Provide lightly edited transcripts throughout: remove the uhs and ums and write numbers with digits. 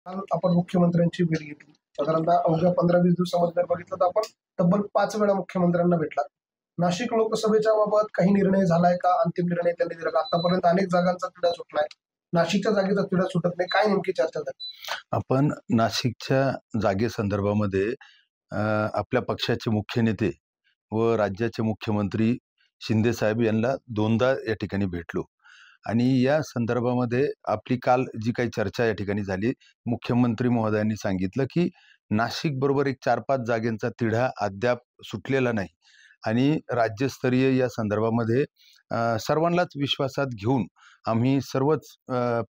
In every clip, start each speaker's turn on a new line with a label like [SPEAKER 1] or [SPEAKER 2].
[SPEAKER 1] काल आपण मुख्यमंत्र्यांची भेट घेतली. साधारणतः अवघ्या 15-20 दिवसामध्ये जर बघितलं तर आपण तब्बल 5 वेळा मुख्यमंत्र्यांना भेटलात. नाशिक लोकसभेच्या बाबत काही निर्णय झालाय का? अंतिम निर्णय त्यांनी दिला का? आतापर्यंत अनेक जागांचा तिढा सुटलाय. नाशिकच्या जागेचा तिढा सुटत नाही. काय नेमकी चर्चा झाली?
[SPEAKER 2] आपण नाशिकच्या जागेसंदर्भामध्ये आपल्या पक्षाचे मुख्य नेते व राज्याचे मुख्यमंत्री शिंदे साहेब यांना 2दा या ठिकाणी भेटलो आणि या संदर्भामध्ये आपली काल जी काही चर्चा या ठिकाणी झाली, मुख्यमंत्री महोदयांनी सांगितलं की नाशिक बरोबर एक 4-5 जागेंचा तिढा अद्याप सुटलेला नाही आणि राज्यस्तरीय या संदर्भामध्ये सर्वांनाच विश्वासात घेऊन आम्ही सर्वच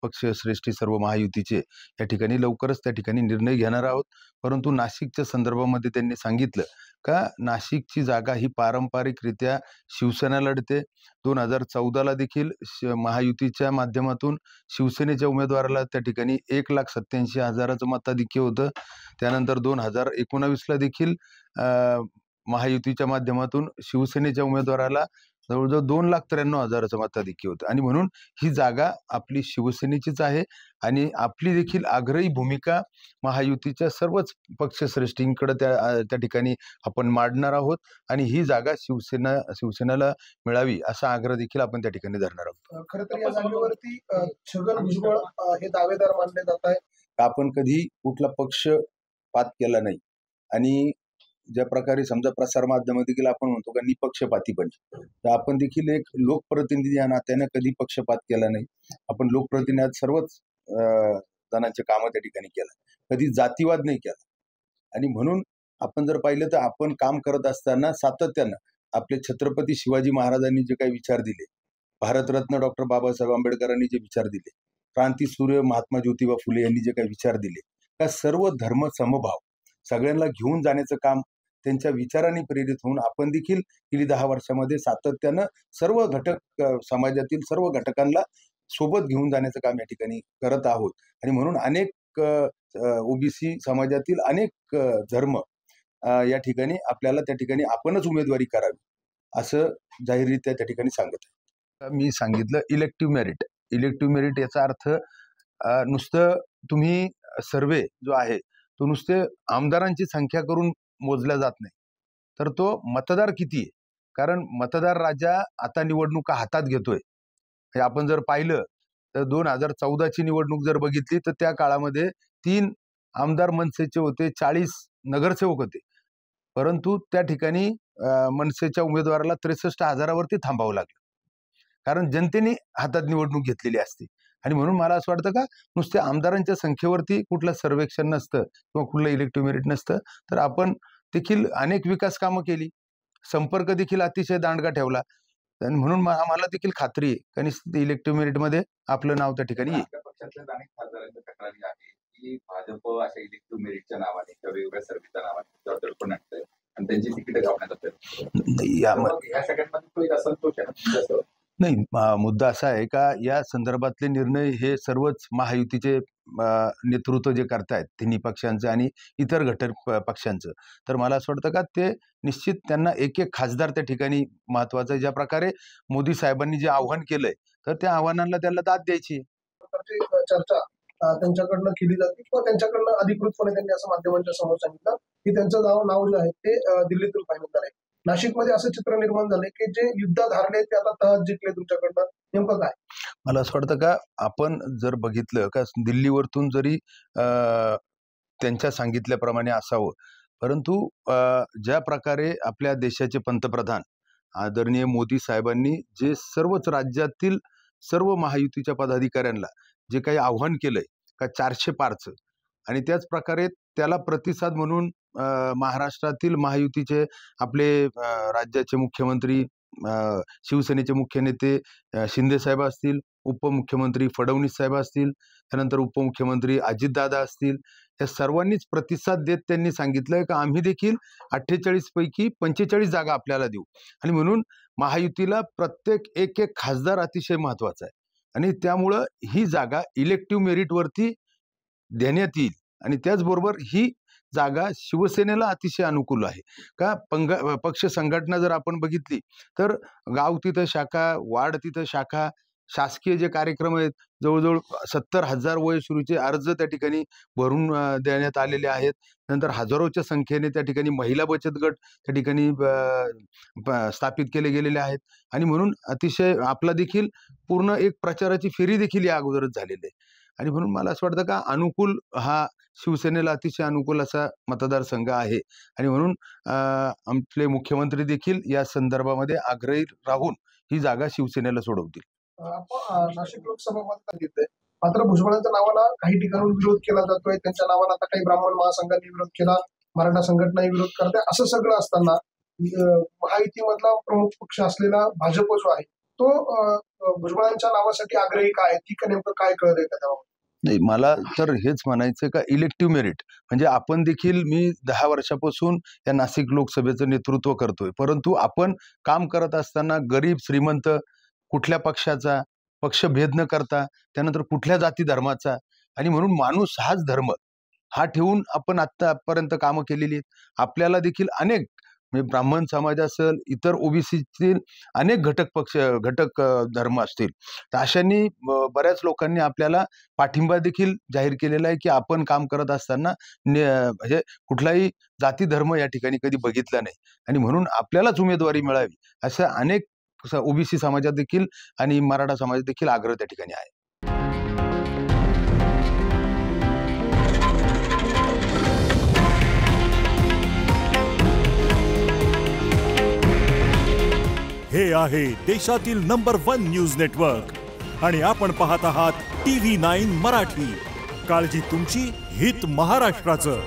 [SPEAKER 2] पक्षश्रेष्ठी सर्व महायुतीचे या ठिकाणी लवकरच त्या ठिकाणी निर्णय घेणार आहोत. परंतु नाशिकच्या संदर्भामध्ये त्यांनी सांगितलं का नाशिकची जागा ही पारंपरिकरित्या शिवसेना लढते. 2014ला देखील महायुतीच्या माध्यमातून शिवसेनेच्या उमेदवाराला त्या ठिकाणी 1,87,000चं मताधिक्य होतं. त्यानंतर 2019ला देखील महायुतीच्या माध्यमातून शिवसेनेच्या उमेदवाराला जवळजवळ 2,93,000चं मताधिक्य होतं आणि म्हणून ही जागा आपली शिवसेनेचीच आहे आणि आपली देखील आग्रही भूमिका महायुतीच्या सर्वच पक्षश्रेष्ठींकडे त्या ठिकाणी आपण मांडणार आहोत आणि ही जागा शिवसेनेला मिळावी असा आग्रह देखील आपण त्या ठिकाणी धरणार आहोत.
[SPEAKER 1] खरं तर या जागेवरती छगन भुजबळ हे दावेदार मानले जात आहे.
[SPEAKER 2] आपण कधी कुठला पक्षपात केला नाही आणि ज्या प्रकारे समजा प्रसार माध्यमात देखील आपण म्हणतो का निपक्षपातीपणे, तर आपण देखील एक लोकप्रतिनिधी या नात्याने कधी पक्षपात केला नाही. आपण लोकप्रतिनिधी सर्वच जणांचे कामं त्या ठिकाणी केलं, कधी जातीवाद नाही केला आणि म्हणून आपण जर पाहिलं तर आपण काम करत असताना सातत्यानं आपले छत्रपती शिवाजी महाराजांनी जे काही विचार दिले, भारतरत्न डॉक्टर बाबासाहेब आंबेडकरांनी जे विचार दिले, क्रांतीसूर्य महात्मा ज्योतिबा फुले यांनी जे काही विचार दिले, त्या सर्व धर्म समभाव सगळ्यांना घेऊन जाण्याचं काम त्यांच्या विचारांनी प्रेरित होऊन आपण देखील गेली 10 वर्षामध्ये सातत्यानं सर्व घटक समाजातील सर्व घटकांना सोबत घेऊन जाण्याचं काम या ठिकाणी करत आहोत आणि म्हणून अनेक ओबीसी समाजातील अनेक धर्म या ठिकाणी आपल्याला त्या ठिकाणी आपणच उमेदवारी करावी असं जाहीररित्या त्या ठिकाणी सांगत आहे. मी सांगितलं इलेक्टिव्ह मेरिट याचा अर्थ नुसतं तुम्ही सर्वे जो आहे तो नुसते आमदारांची संख्या करून मोजला जात नाही, तर तो मतदार किती आहे. कारण मतदार राजा आता निवडणुका हातात घेतोय. हे आपण जर पाहिलं तर 2014ची निवडणूक जर बघितली तर त्या काळामध्ये 3 आमदार मनसेचे होते, 40 नगरसेवक होते, परंतु त्या ठिकाणी मनसेच्या उमेदवाराला 63,000वरती थांबावं लागलं, कारण जनतेने हातात निवडणूक घेतलेली असते. आणि म्हणून मला असं वाटतं का नुसत्या आमदारांच्या संख्येवरती कुठलं सर्वेक्षण नसतं किंवा कुठलं इलेक्टिव्ह मेरिट नसतं, तर आपण देखील अनेक विकास कामं केली, संपर्क देखील अतिशय दांडगा ठेवला आणि म्हणून आम्हाला देखील खात्री आहे का निश्चित इलेक्टिव्ह मेरिटमध्ये आपलं नाव त्या ठिकाणी येईल.
[SPEAKER 3] पक्षातल्या अनेक खासदारांच्या तक्रारी आहे की भाजप अशा इलेक्टिव्ह मेरिटच्या नावाने किंवा वेगवेगळ्या सर्व्हिसच्या नावाने दडपण आणतंय आणि त्यांची तिकीट गावण्यात येते. या सगळ्यांमध्ये एक असंतोष आहे.
[SPEAKER 2] नाही, मुद्दा असा आहे का या संदर्भातले निर्णय हे सर्वच महायुतीचे नेतृत्व जे करतायत तिन्ही पक्षांचं आणि इतर घटक पक्षांचं, तर मला असं वाटतं का ते निश्चित त्यांना एक खासदार त्या ठिकाणी महत्वाचं आहे. ज्या प्रकारे मोदी साहेबांनी जे आव्हान केलंय तर त्या आव्हानांना त्यांना दाद द्यायची.
[SPEAKER 1] चर्चा त्यांच्याकडनं केली जाते किंवा त्यांच्याकडनं अधिकृतपणे त्यांनी असं माध्यमांच्या समोर सांगितलं की त्यांचं नाव जे आहे ते दिल्लीतून फायनल झालंय. नाशिकमध्ये असं चित्र निर्माण झालंय की जे युद्धात हारले ते आता तहत जिंकले. तुमच्याकडनं नेमकं काय?
[SPEAKER 2] मला असं वाटतं का आपण जर बघितलं का दिल्लीवरतून जरी त्यांच्या सांगितल्याप्रमाणे असावं, परंतु ज्या प्रकारे आपल्या देशाचे पंतप्रधान आदरणीय मोदी साहेबांनी जे सर्वच राज्यातील सर्व महायुतीच्या पदाधिकाऱ्यांना जे काही आव्हान केलंय का 400 पारचं, आणि त्याच प्रकारे त्याला प्रतिसाद म्हणून महाराष्ट्रातील महायुतीचे आपले राज्याचे मुख्यमंत्री शिवसेनेचे मुख्य नेते शिंदे साहेब असतील, उपमुख्यमंत्री फडणवीस साहेब असतील, त्यानंतर उपमुख्यमंत्री अजितदादा असतील, या सर्वांनीच प्रतिसाद देत त्यांनी सांगितलंय का आम्ही देखील 48 पैकी 45 जागा आपल्याला देऊ आणि म्हणून महायुतीला प्रत्येक एक खासदार अतिशय महत्वाचा आहे आणि त्यामुळं ही जागा इलेक्टिव्ह मेरिटवरती देण्यात येईल आणि त्याचबरोबर ही जागा शिवसेनेला अतिशय अनुकूल आहे का पक्ष संघटना जर आपण बघितली तर गाव तिथं शाखा, वार्ड तिथं शाखा, शासकीय जे कार्यक्रम आहेत जवळजवळ 70,000 वयश्रीचे अर्ज त्या ठिकाणी भरून देण्यात आलेले आहेत. नंतर हजारोच्या संख्येने त्या ठिकाणी महिला बचत गट त्या ठिकाणी स्थापित केले गेलेले आहेत. आणि म्हणून अतिशय आपला देखील पूर्ण एक प्रचाराची फेरी देखील या अगोदरच झालेली आहे. आणि म्हणून मला असं वाटतं का अनुकूल हा शिवसेनेला अतिशय अनुकूल असा मतदारसंघ आहे. आणि म्हणून आपले मुख्यमंत्री देखील या संदर्भामध्ये आग्रही राहून ही जागा शिवसेनेला सोडवतील.
[SPEAKER 1] आपण नाशिक लोकसभा मतदार येते, मात्र भुजबळांच्या नावाला काही ठिकाणून विरोध केला जातोय. त्यांच्या नावाला आता काही ब्राह्मण महासंघांनी विरोध केला, मराठा संघटनाही विरोध करते. असं सगळं असताना महायुतीमधला प्रमुख पक्ष असलेला भाजप जो आहे तो भुजबळांच्या नावासाठी आग्रही काय, ती नेमकं काय कळतंय का त्यावर?
[SPEAKER 2] नाही, मला तर हेच म्हणायचं का इलेक्टिव्ह मेरिट म्हणजे आपण देखील मी 10 वर्षापासून या नाशिक लोकसभेचं नेतृत्व करतोय, परंतु आपण काम करत असताना गरीब श्रीमंत कुठल्या पक्षाचा पक्षभेद न करता त्यानंतर कुठल्या जाती धर्माचा आणि म्हणून माणूस हाच धर्म हा ठेवून आपण आतापर्यंत कामं केलेली आहेत. आपल्याला देखील अनेक म्हणजे ब्राह्मण समाज असेल, इतर ओबीसीतील अनेक घटक धर्म असतील, तर अशांनी बऱ्याच लोकांनी आपल्याला पाठिंबा देखील जाहीर केलेला आहे की आपण काम करत असताना म्हणजे कुठलाही जाती धर्म या ठिकाणी कधी बघितला नाही आणि म्हणून आपल्यालाच उमेदवारी मिळावी असं अनेक ओबीसी समाजात देखील आणि मराठा समाजात देखील आग्रह त्या ठिकाणी आहे.
[SPEAKER 4] हे आहे देशातील नंबर 1 न्यूज नेटवर्क आणि आपण पाहत आहात TV9 मराठी. काळजी तुमची, हित महाराष्ट्राचं.